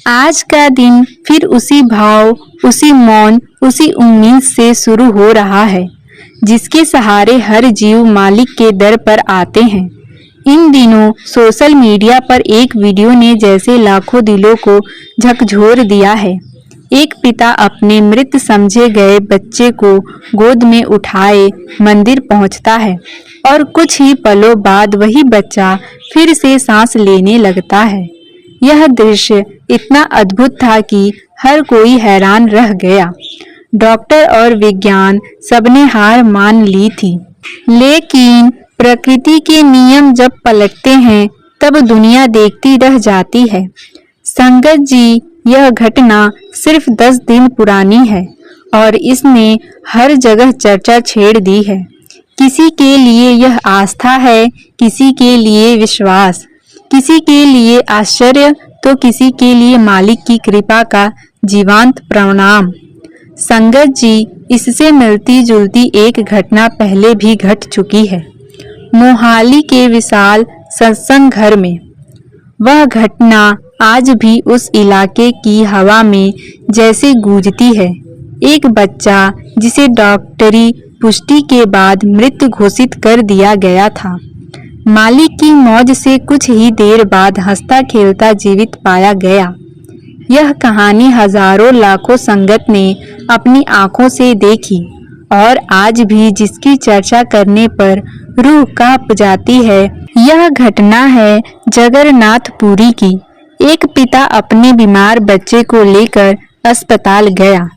आज का दिन फिर उसी भाव, उसी मौन, उसी उम्मीद से शुरू हो रहा है जिसके सहारे हर जीव मालिक के दर पर आते हैं। इन दिनों सोशल मीडिया पर एक वीडियो ने जैसे लाखों दिलों को झकझोर दिया है। एक पिता अपने मृत समझे गए बच्चे को गोद में उठाए मंदिर पहुंचता है और कुछ ही पलों बाद वही बच्चा फिर से सांस लेने लगता है। यह दृश्य इतना अद्भुत था कि हर कोई हैरान रह गया। डॉक्टर और विज्ञान सबने हार मान ली थी, लेकिन प्रकृति के नियम जब पलटते हैं तब दुनिया देखती रह जाती है। संगत जी, यह घटना सिर्फ 10 दिन पुरानी है और इसने हर जगह चर्चा छेड़ दी है। किसी के लिए यह आस्था है, किसी के लिए विश्वास, किसी के लिए आश्चर्य तो किसी के लिए मालिक की कृपा का जीवंत प्रणाम। संगत जी, इससे मिलती जुलती एक घटना पहले भी घट चुकी है, मोहाली के विशाल सत्संग घर में। वह घटना आज भी उस इलाके की हवा में जैसे गूंजती है। एक बच्चा जिसे डॉक्टरी पुष्टि के बाद मृत घोषित कर दिया गया था, मालिक की मौज से कुछ ही देर बाद हंसता खेलता जीवित पाया गया। यह कहानी हजारों लाखों संगत ने अपनी आंखों से देखी और आज भी जिसकी चर्चा करने पर रूह कांप जाती है। यह घटना है जगन्नाथपुरी की। एक पिता अपने बीमार बच्चे को लेकर अस्पताल गया।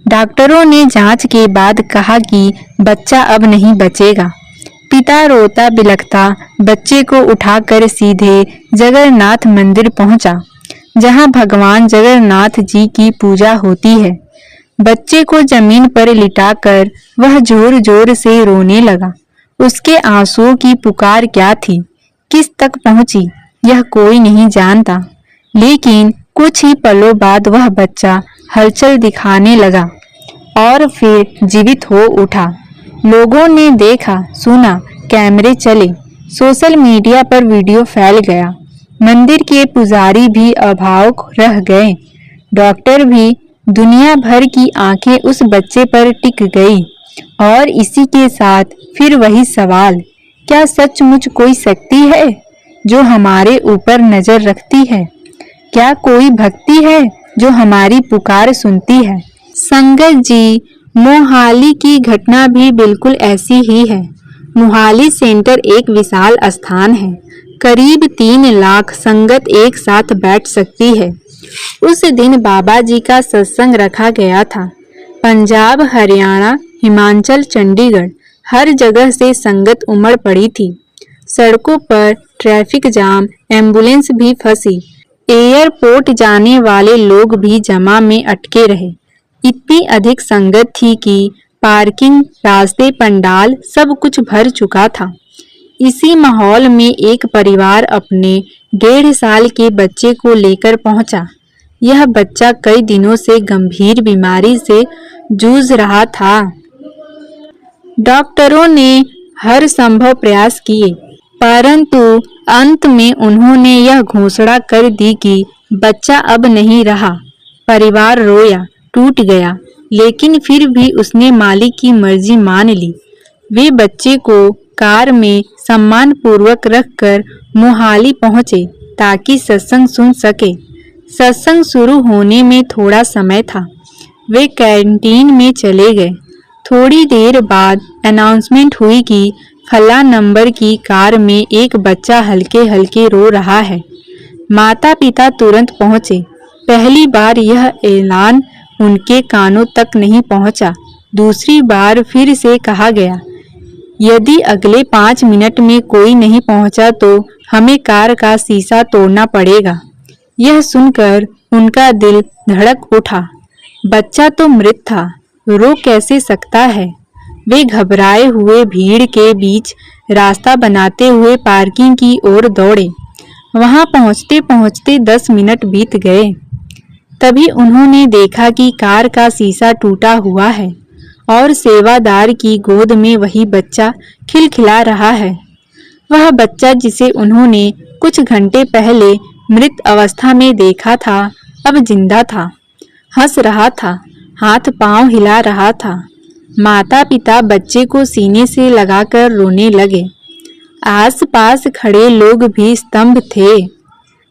डॉक्टरों ने जांच के बाद कहा कि बच्चा अब नहीं बचेगा। पिता रोता बिलखता बच्चे को उठाकर सीधे जगन्नाथ मंदिर पहुंचा, जहां भगवान जगन्नाथ जी की पूजा होती है। बच्चे को जमीन पर लिटाकर वह जोर जोर से रोने लगा। उसके आंसुओं की पुकार क्या थी, किस तक पहुंची, यह कोई नहीं जानता, लेकिन कुछ ही पलों बाद वह बच्चा हलचल दिखाने लगा और फिर जीवित हो उठा। लोगों ने देखा, सुना, कैमरे चले, सोशल मीडिया पर वीडियो फैल गया। मंदिर के पुजारी भी अभावुक रह गए, डॉक्टर भी। दुनिया भर की आंखें उस बच्चे पर टिक गई और इसी के साथ फिर वही सवाल, क्या सचमुच कोई शक्ति है जो हमारे ऊपर नजर रखती है? क्या कोई भक्ति है जो हमारी पुकार सुनती है? संगत जी, मोहाली की घटना भी बिल्कुल ऐसी ही है। मोहाली सेंटर एक विशाल स्थान है। करीब 3 लाख संगत एक साथ बैठ सकती है। उस दिन बाबा जी का सत्संग रखा गया था। पंजाब, हरियाणा, हिमाचल, चंडीगढ़, हर जगह से संगत उमड़ पड़ी थी। सड़कों पर ट्रैफिक जाम, एम्बुलेंस भी फंसी, एयरपोर्ट जाने वाले लोग भी जमा में अटके रहे। इतनी अधिक संगत थी कि पार्किंग, रास्ते, पंडाल सब कुछ भर चुका था। इसी माहौल में एक परिवार अपने 1.5 साल के बच्चे को लेकर पहुंचा। यह बच्चा कई दिनों से गंभीर बीमारी से जूझ रहा था। डॉक्टरों ने हर संभव प्रयास किए, परंतु अंत में उन्होंने यह घोषणा कर दी कि बच्चा अब नहीं रहा। परिवार रोया, टूट गया, लेकिन फिर भी उसने मालिक की मर्जी मान ली। वे बच्चे को कार में सम्मानपूर्वक रखकर मोहाली पहुंचे ताकि सत्संग सुन सके। सत्संग शुरू होने में थोड़ा समय था। वे कैंटीन में चले गए। थोड़ी देर बाद अनाउंसमेंट हुई कि फला नंबर की कार में एक बच्चा हल्के हल्के रो रहा है। माता पिता तुरंत पहुंचे। पहली बार यह ऐलान उनके कानों तक नहीं पहुंचा। दूसरी बार फिर से कहा गया, यदि अगले 5 मिनट में कोई नहीं पहुंचा तो हमें कार का शीशा तोड़ना पड़ेगा। यह सुनकर उनका दिल धड़क उठा। बच्चा तो मृत था, रो कैसे सकता है? वे घबराए हुए भीड़ के बीच रास्ता बनाते हुए पार्किंग की ओर दौड़े। वहां पहुंचते पहुंचते 10 मिनट बीत गए। तभी उन्होंने देखा कि कार का शीशा टूटा हुआ है और सेवादार की गोद में वही बच्चा खिलखिला रहा है। वह बच्चा जिसे उन्होंने कुछ घंटे पहले मृत अवस्था में देखा था, अब जिंदा था, हंस रहा था, हाथ पांव हिला रहा था। माता पिता बच्चे को सीने से लगाकर रोने लगे। आसपास खड़े लोग भी स्तंभ थे।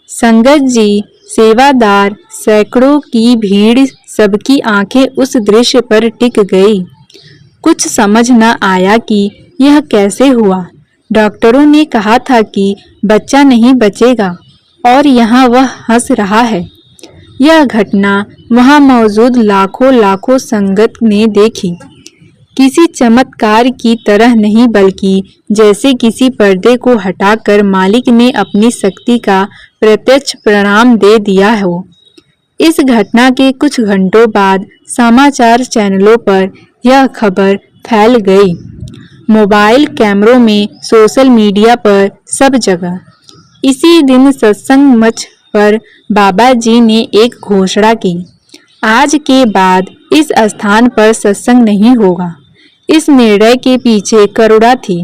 संगत जी, सेवादार, सैकड़ों की भीड़, सबकी आंखें उस दृश्य पर टिक गई। कुछ समझ न आया कि यह कैसे हुआ। डॉक्टरों ने कहा था कि बच्चा नहीं बचेगा और यहाँ वह हंस रहा है। यह घटना वहाँ मौजूद लाखों लाखों संगत ने देखी। किसी चमत्कार की तरह नहीं, बल्कि जैसे किसी पर्दे को हटाकर मालिक ने अपनी शक्ति का प्रत्यक्ष प्रणाम दे दिया हो। इस घटना के कुछ घंटों बाद समाचार चैनलों पर यह खबर फैल गई। मोबाइल कैमरों में, सोशल मीडिया पर, सब जगह। इसी दिन सत्संग मंच पर बाबा जी ने एक घोषणा की, आज के बाद इस स्थान पर सत्संग नहीं होगा। इस निर्णय के पीछे करुणा थी।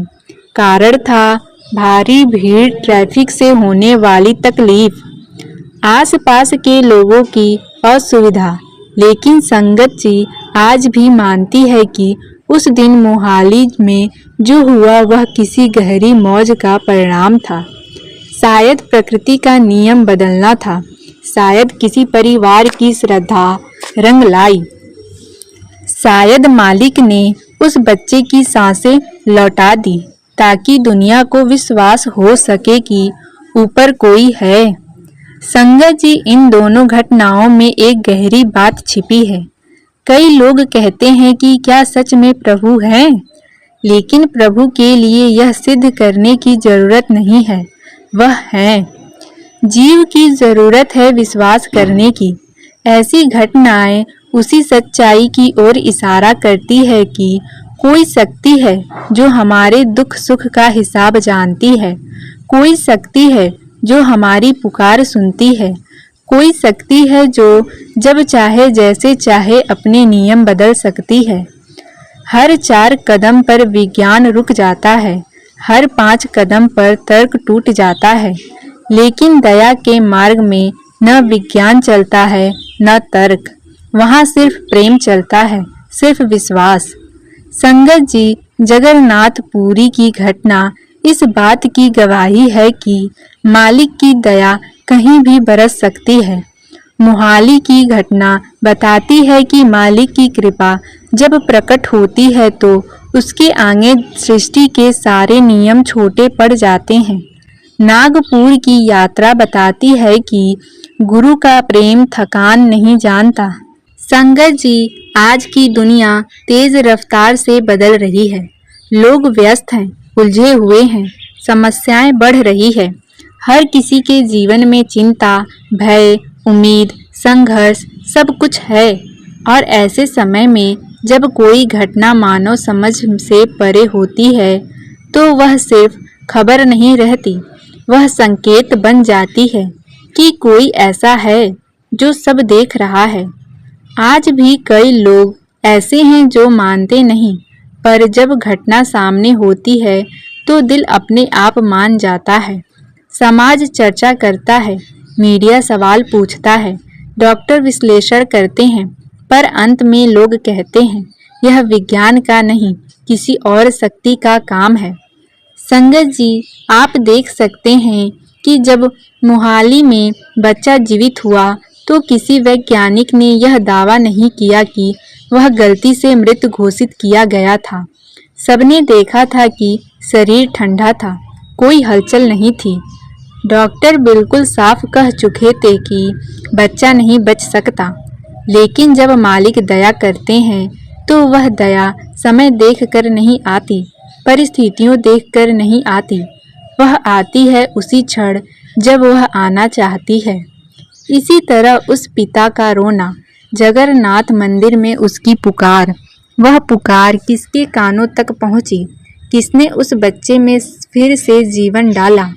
कारण था भारी भीड़, ट्रैफिक से होने वाली तकलीफ, आसपास के लोगों की असुविधा। लेकिन संगत जी आज भी मानती है कि उस दिन मोहाली में जो हुआ वह किसी गहरी मौज का परिणाम था। शायद प्रकृति का नियम बदलना था, शायद किसी परिवार की श्रद्धा रंग लाई, शायद मालिक ने उस बच्चे की सांसें लौटा दी ताकि दुनिया को विश्वास हो सके कि ऊपर कोई है। संगत जी, इन दोनों घटनाओं में एक गहरी बात छिपी है। कई लोग कहते हैं कि क्या सच में प्रभु है? लेकिन प्रभु के लिए यह सिद्ध करने की जरूरत नहीं है, वह है। जीव की जरूरत है विश्वास करने की। ऐसी घटनाएं उसी सच्चाई की ओर इशारा करती है कि कोई शक्ति है जो हमारे दुख सुख का हिसाब जानती है, कोई शक्ति है जो हमारी पुकार सुनती है, कोई शक्ति है जो जब चाहे जैसे चाहे अपने नियम बदल सकती है। हर 4 कदम पर विज्ञान रुक जाता है, हर 5 कदम पर तर्क टूट जाता है, लेकिन दया के मार्ग में न विज्ञान चलता है न तर्क, वहाँ सिर्फ प्रेम चलता है, सिर्फ विश्वास। संगत जी, जगन्नाथपुरी की घटना इस बात की गवाही है कि मालिक की दया कहीं भी बरस सकती है। मोहाली की घटना बताती है कि मालिक की कृपा जब प्रकट होती है तो उसके आगे सृष्टि के सारे नियम छोटे पड़ जाते हैं। नागपुर की यात्रा बताती है कि गुरु का प्रेम थकान नहीं जानता। संगत जी, आज की दुनिया तेज रफ्तार से बदल रही है। लोग व्यस्त हैं, उलझे हुए हैं, समस्याएं बढ़ रही है। हर किसी के जीवन में चिंता, भय, उम्मीद, संघर्ष सब कुछ है। और ऐसे समय में जब कोई घटना मानव समझ से परे होती है तो वह सिर्फ खबर नहीं रहती, वह संकेत बन जाती है कि कोई ऐसा है जो सब देख रहा है। आज भी कई लोग ऐसे हैं जो मानते नहीं, पर जब घटना सामने होती है तो दिल अपने आप मान जाता है। समाज चर्चा करता है, मीडिया सवाल पूछता है, डॉक्टर विश्लेषण करते हैं, पर अंत में लोग कहते हैं यह विज्ञान का नहीं, किसी और शक्ति का काम है। संगत जी, आप देख सकते हैं कि जब मोहाली में बच्चा जीवित हुआ तो किसी वैज्ञानिक ने यह दावा नहीं किया कि वह गलती से मृत घोषित किया गया था। सबने देखा था कि शरीर ठंडा था, कोई हलचल नहीं थी। डॉक्टर बिल्कुल साफ कह चुके थे कि बच्चा नहीं बच सकता। लेकिन जब मालिक दया करते हैं तो वह दया समय देखकर नहीं आती, परिस्थितियों देखकर नहीं आती, वह आती है उसी क्षण जब वह आना चाहती है। इसी तरह उस पिता का रोना, जगन्नाथ मंदिर में उसकी पुकार, वह पुकार किसके कानों तक पहुंची? किसने उस बच्चे में फिर से जीवन डाला?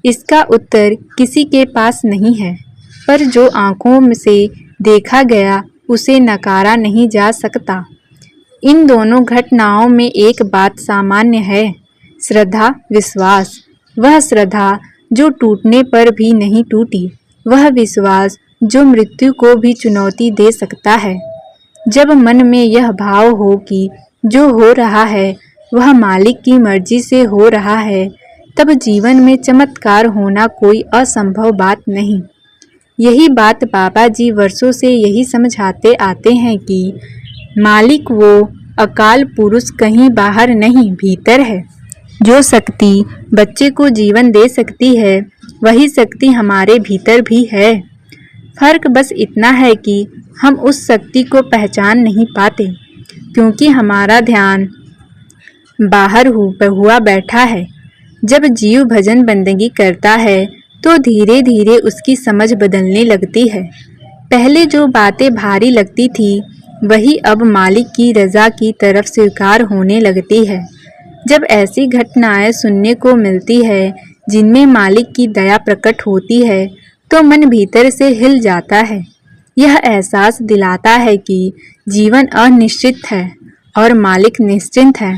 इसका उत्तर किसी के पास नहीं है, पर जो आंखों से देखा गया उसे नकारा नहीं जा सकता। इन दोनों घटनाओं में एक बात सामान्य है, श्रद्धा, विश्वास। वह श्रद्धा जो टूटने पर भी नहीं टूटी, वह विश्वास जो मृत्यु को भी चुनौती दे सकता है। जब मन में यह भाव हो कि जो हो रहा है वह मालिक की मर्जी से हो रहा है, तब जीवन में चमत्कार होना कोई असंभव बात नहीं। यही बात बाबा जी वर्षों से यही समझाते आते हैं कि मालिक वो अकाल पुरुष कहीं बाहर नहीं, भीतर है। जो शक्ति बच्चे को जीवन दे सकती है, वही शक्ति हमारे भीतर भी है। फर्क बस इतना है कि हम उस शक्ति को पहचान नहीं पाते, क्योंकि हमारा ध्यान बाहर हुआ बैठा है। जब जीव भजन बंदगी करता है तो धीरे धीरे उसकी समझ बदलने लगती है। पहले जो बातें भारी लगती थी वही अब मालिक की रजा की तरफ स्वीकार होने लगती है। जब ऐसी घटनाएं सुनने को मिलती है जिनमें मालिक की दया प्रकट होती है तो मन भीतर से हिल जाता है। यह एहसास दिलाता है कि जीवन अनिश्चित है और मालिक निश्चिंत है।